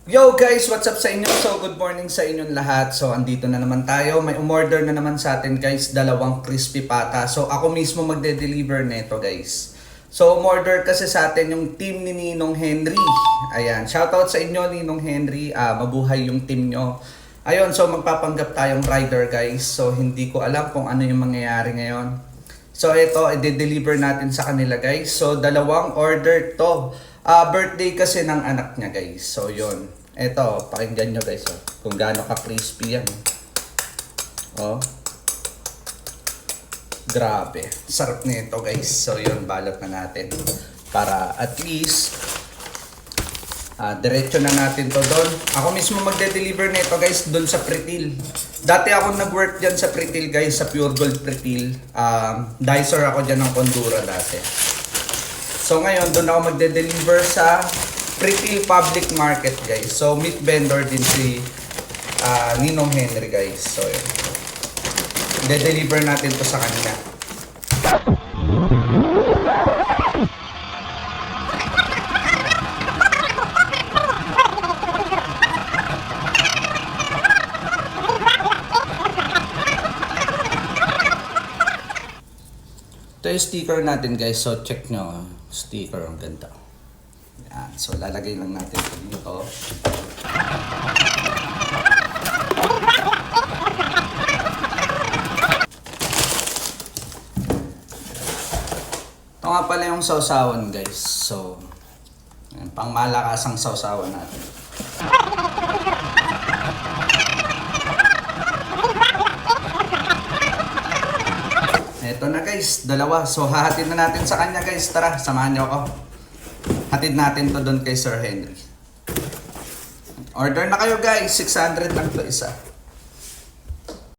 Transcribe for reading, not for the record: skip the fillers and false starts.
Yo guys, what's up sa inyo? So good morning sa inyong lahat. So andito na naman tayo. May umorder na naman sa atin guys, dalawang crispy pata. So ako mismo magde-deliver nito guys. So umorder kasi sa atin yung team ni Ninong Henry. Ayan, shoutout sa inyo Ninong Henry. Mabuhay yung team nyo. Ayun, so magpapanggap tayong rider guys. So hindi ko alam kung ano yung mangyayari ngayon. So ito, i-deliver natin sa kanila guys. So dalawang order to. Birthday kasi ng anak niya guys. So yun. Ito, pakinggan nyo guys. Kung gaano ka-crispy yan. Oh. Grabe. Sarap nito guys. So yun, balot na natin. Para at least, diretso na natin to doon. Ako mismo magde-deliver nito guys doon sa Pretil. Dati ako nag-work dyan sa Pretil guys. Sa Pure Gold Pretil. Dicer ako dyan ng Condura dati. So ngayon, doon ako magde-deliver sa Pretil Public Market guys. So meat vendor din si Ninong Henry guys. So yun. De-deliver natin to sa kanila. Ito yung sticker natin guys. So check nyo. Sticker ang ganda. Yan. So lalagay lang natin ito dito. Ito nga pala yung sausawan guys. So yan, pang malakasang sausawan natin. Ito na guys, dalawa. So hahatid na natin sa kanya guys. Tara, samahan nyo ako. Hatid natin to doon kay Sir Henry. Order na kayo guys, 600 lang to isa.